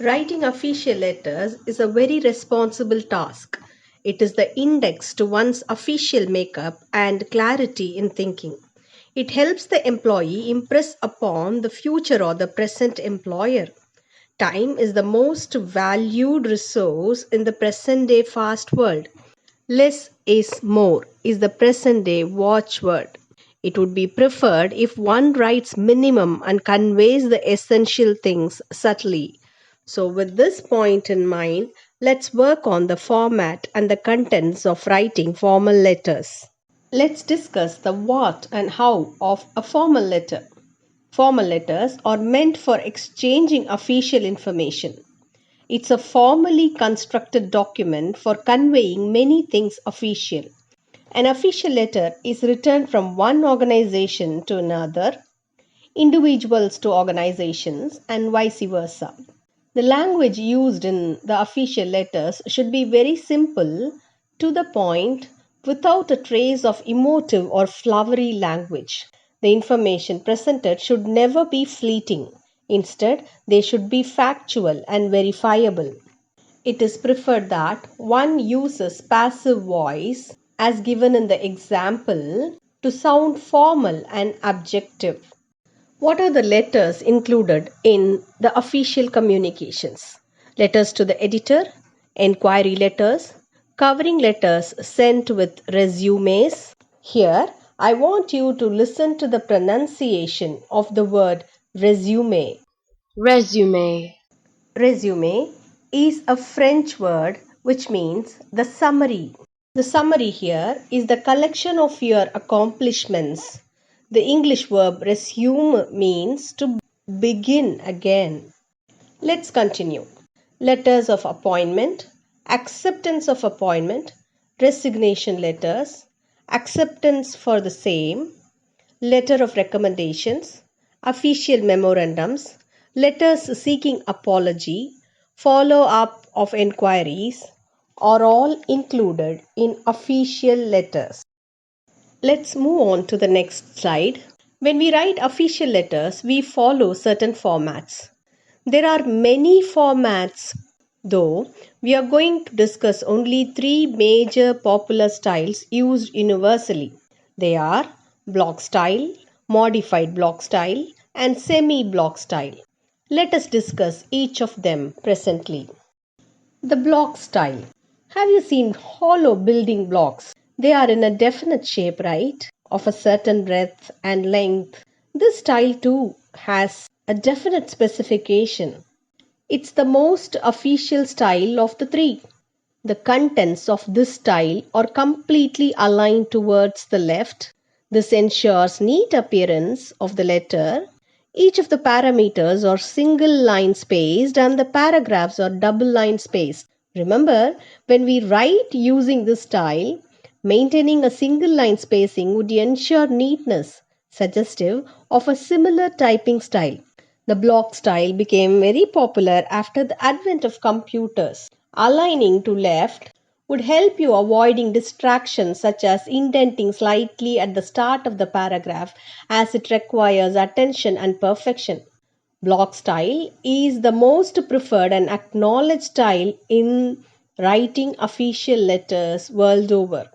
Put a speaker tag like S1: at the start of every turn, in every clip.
S1: Writing official letters is a very responsible task. It is the index to one's official makeup and clarity in thinking. It helps the employee impress upon the future or the present employer. Time is the most valued resource in the present day fast world. Less is more is the present day watchword. It would be preferred if one writes minimum and conveys the essential things subtly. So, with this point in mind, let's work on the format and the contents of writing formal letters. Let's discuss the what and how of a formal letter. Formal letters are meant for exchanging official information. It's a formally constructed document for conveying many things official. An official letter is written from one organization to another, individuals to organizations, and vice versa. The language used in the official letters should be very simple, to the point, without a trace of emotive or flowery language. The information presented should never be fleeting. Instead, they should be factual and verifiable. It is preferred that one uses passive voice, as given in the example, to sound formal and objective. What are the letters included in the official communications? Letters to the editor, enquiry letters, covering letters sent with resumes. Here, I want you to listen to the pronunciation of the word resume.
S2: Resume.
S1: Resume is a French word which means the summary. The summary here is the collection of your accomplishments. The English verb resume means to begin again. Let's continue. Letters of appointment, acceptance of appointment, resignation letters, acceptance for the same, letter of recommendations, official memorandums, letters seeking apology, follow up of enquiries are all included in official letters. Let's move on to the next slide. When we write official letters, we follow certain formats. There are many formats, though we are going to discuss only three major popular styles used universally. They are block style, modified block style, and semi-block style. Let us discuss each of them presently. The block style. Have you seen hollow building blocks? They are in a definite shape, right? Of a certain breadth and length. This style too has a definite specification. It's the most official style of the three. The contents of this style are completely aligned towards the left. This ensures neat appearance of the letter. Each of the parameters are single line spaced and the paragraphs are double line spaced. Remember, when we write using this style, maintaining a single line spacing would ensure neatness, suggestive of a similar typing style. The block style became very popular after the advent of computers. Aligning to left would help you avoiding distractions such as indenting slightly at the start of the paragraph, as it requires attention and perfection. Block style is the most preferred and acknowledged style in writing official letters world over.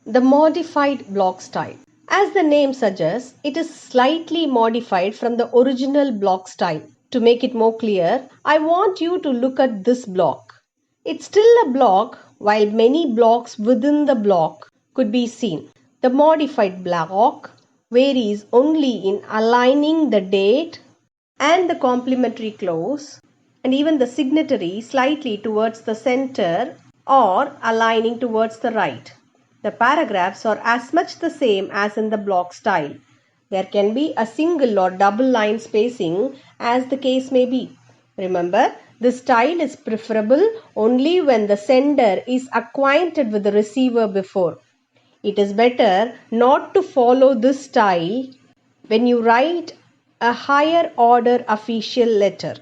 S1: The modified block style. As the name suggests, it is slightly modified from the original block style. To make it more clear, I want you to look at this block. It's still a block, while many blocks within the block could be seen. The modified block varies only in aligning the date and the complementary clause and even the signatory slightly towards the center or aligning towards the right. The paragraphs are as much the same as in the block style. There can be a single or double line spacing as the case may be. Remember, this style is preferable only when the sender is acquainted with the receiver before. It is better not to follow this style when you write a higher order official letter.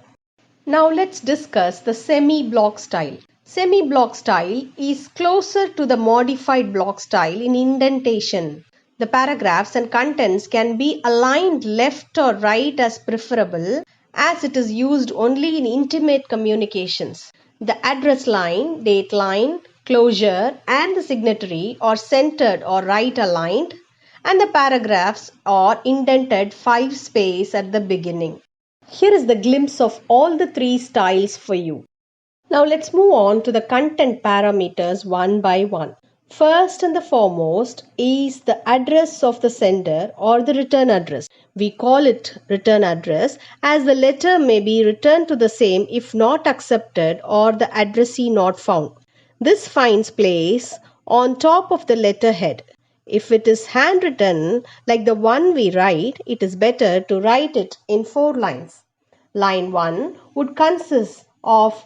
S1: Now let's discuss the semi-block style. Semi-block style is closer to the modified block style in indentation. The paragraphs and contents can be aligned left or right as preferable, as it is used only in intimate communications. The address line, date line, closure, and the signatory are centered or right aligned, and the paragraphs are indented 5 space at the beginning. Here is the glimpse of all the 3 styles for you. Now let's move on to the content parameters one by one. First and the foremost is the address of the sender or the return address. We call it return address as the letter may be returned to the same if not accepted or the addressee not found. This finds place on top of the letterhead. If it is handwritten like the one we write, it is better to write it in 4 lines. Line 1 would consist of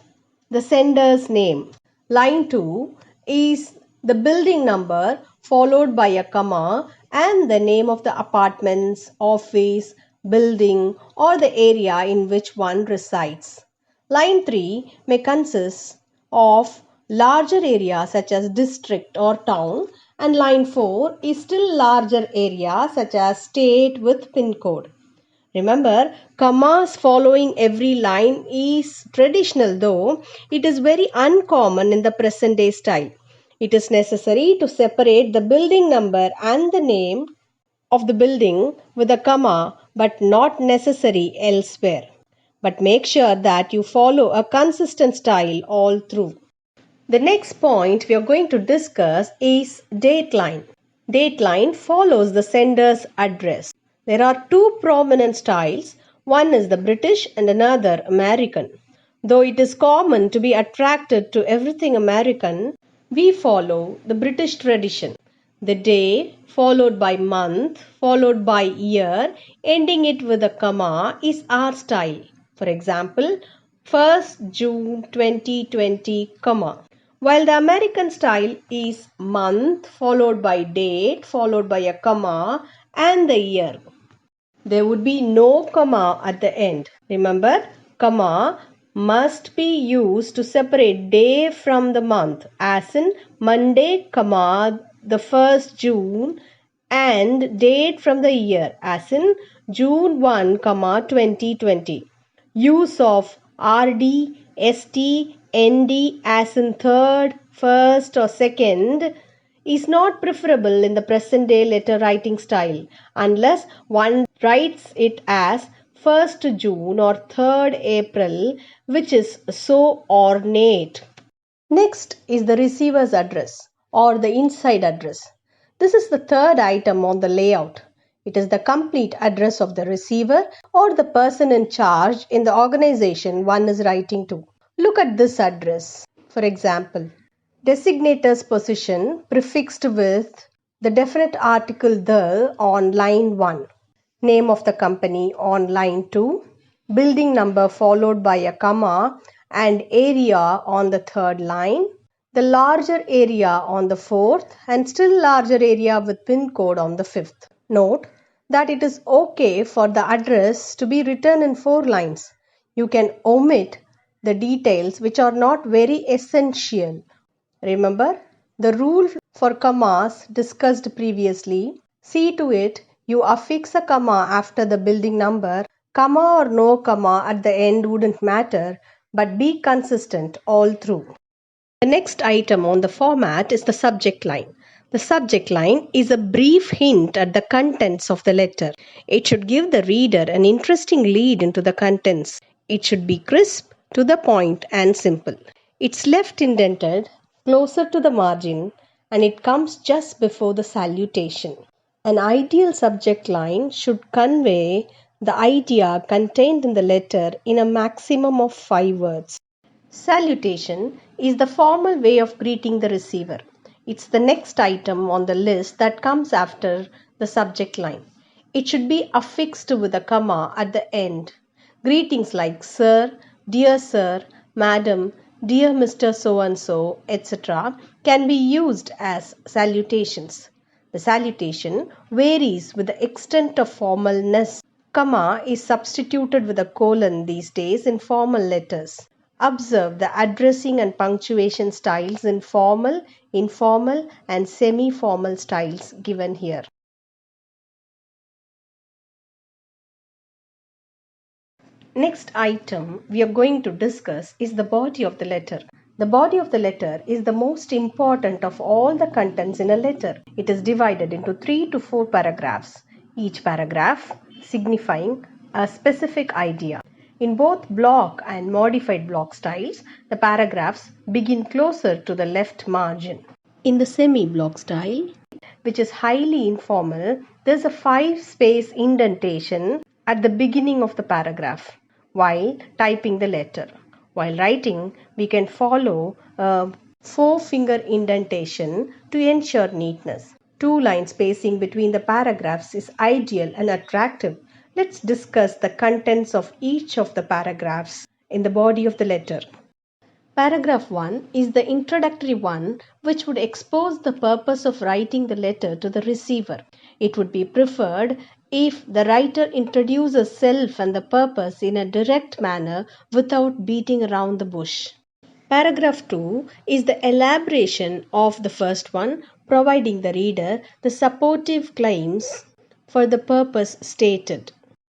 S1: the sender's name. Line 2 is the building number followed by a comma and the name of the apartments, office, building or the area in which one resides. Line 3 may consist of larger area such as district or town, and line 4 is still larger area such as state with pin code. Remember, commas following every line is traditional, though it is very uncommon in the present day style. It is necessary to separate the building number and the name of the building with a comma, but not necessary elsewhere. But make sure that you follow a consistent style all through. The next point we are going to discuss is dateline. Dateline follows the sender's address. There are 2 prominent styles. One is the British and another American. Though it is common to be attracted to everything American, we follow the British tradition. The day followed by month followed by year ending it with a comma is our style. For example, 1st June 2020, comma. While the American style is month followed by date followed by a comma and the year. There would be no comma at the end. Remember, comma must be used to separate day from the month, as in Monday, comma, the 1st June, and date from the year, as in June 1, comma, 2020. Use of RD, ST, ND as in third, first or second is not preferable in the present day letter writing style unless one writes it as 1st June or 3rd April, which is so ornate. Next is the receiver's address or the inside address. This is the third item on the layout. It is the complete address of the receiver or the person in charge in the organization one is writing to. Look at this address. For example, designator's position prefixed with the definite article the on line 1, name of the company on line 2, building number followed by a comma and area on the 3rd line, the larger area on the 4th and still larger area with pin code on the 5th. Note that it is okay for the address to be written in 4 lines. You can omit the details which are not very essential. Remember the rule for commas discussed previously. See to it you affix a comma after the building number. Comma or no comma at the end wouldn't matter, but be consistent all through. The next item on the format is the subject line. The subject line is a brief hint at the contents of the letter. It should give the reader an interesting lead into the contents. It should be crisp, to the point and simple. It's left indented closer to the margin and it comes just before the salutation. An ideal subject line should convey the idea contained in the letter in a maximum of 5 words. Salutation is the formal way of greeting the receiver. It's the next item on the list that comes after the subject line. It should be affixed with a comma at the end. Greetings like sir, madam, dear Mr. So-and-so, etc. can be used as salutations. The salutation varies with the extent of formalness. Comma is substituted with a colon these days in formal letters. Observe the addressing and punctuation styles in formal, informal and semi-formal styles given here. Next item we are going to discuss is the body of the letter. The body of the letter is the most important of all the contents in a letter. It is divided into 3 to 4 paragraphs, each paragraph signifying a specific idea. In both block and modified block styles, the paragraphs begin closer to the left margin. In the semi-block style, which is highly informal, there is a 5-space indentation at the beginning of the paragraph while typing the letter. While writing, we can follow a 4-finger indentation to ensure neatness. 2-line spacing between the paragraphs is ideal and attractive. Let's discuss the contents of each of the paragraphs in the body of the letter. Paragraph 1 is the introductory one, which would expose the purpose of writing the letter to the receiver. It would be preferred if the writer introduces self and the purpose in a direct manner without beating around the bush. Paragraph 2 is the elaboration of the first one, providing the reader the supportive claims for the purpose stated.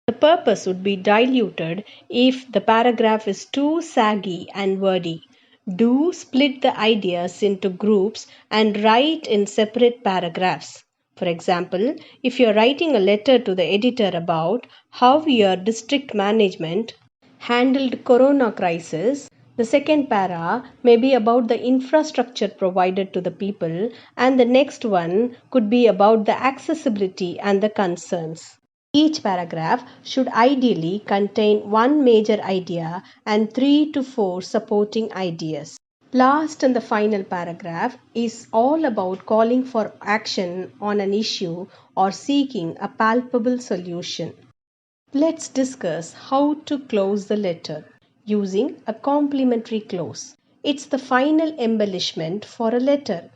S1: The purpose would be diluted if the paragraph is too saggy and wordy. Do split the ideas into groups and write in separate paragraphs. For example, if you are writing a letter to the editor about how your district management handled corona crisis, the second para may be about the infrastructure provided to the people, and the next one could be about the accessibility and the concerns. Each paragraph should ideally contain one major idea and 3 to 4 supporting ideas. Last and the final paragraph is all about calling for action on an issue or seeking a palpable solution. Let's discuss how to close the letter using a complementary clause. It's the final embellishment for a letter.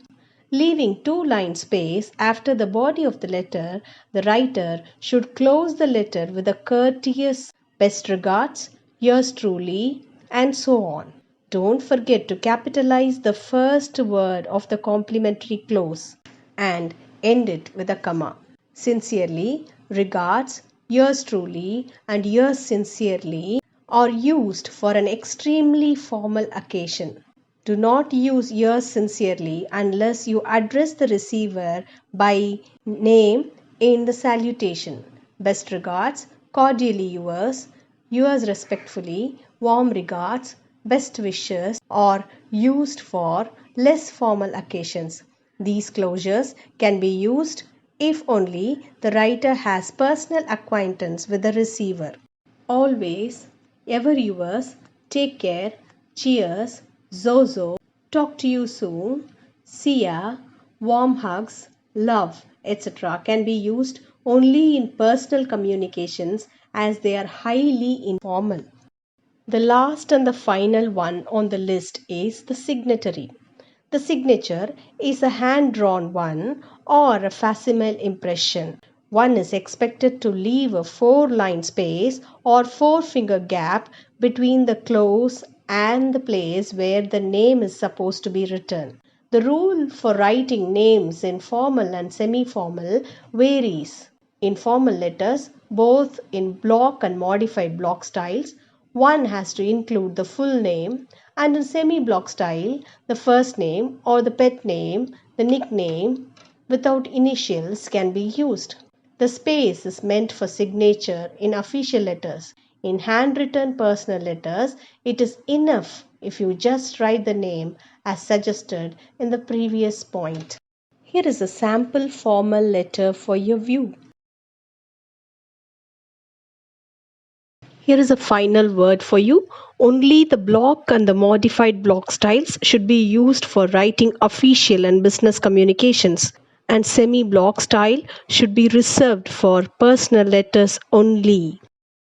S1: Leaving 2-line space after the body of the letter, the writer should close the letter with a courteous best regards, yours truly, and so on. Don't forget to capitalize the first word of the complementary clause and end it with a comma. Sincerely, regards, yours truly, and yours sincerely are used for an extremely formal occasion. Do not use yours sincerely unless you address the receiver by name in the salutation. Best regards, cordially yours, yours respectfully, warm regards, best wishes are used for less formal occasions. These closures can be used if only the writer has personal acquaintance with the receiver. Always, ever yours, take care, cheers, Zozo, talk to you soon, see ya, warm hugs, love, etc. can be used only in personal communications as they are highly informal. The last and the final one on the list is the signatory. The signature is a hand-drawn one or a facsimile impression. One is expected to leave a 4-line space or 4-finger gap between the close and the place where the name is supposed to be written. The rule for writing names in formal and semi-formal varies. In formal letters, both in block and modified block styles, one has to include the full name, and in semi-block style, the first name or the pet name, the nickname without initials can be used. The space is meant for signature in official letters. In handwritten personal letters, it is enough if you just write the name as suggested in the previous point. Here is a sample formal letter for your view. Here is a final word for you. Only the block and the modified block styles should be used for writing official and business communications, and semi-block style should be reserved for personal letters only.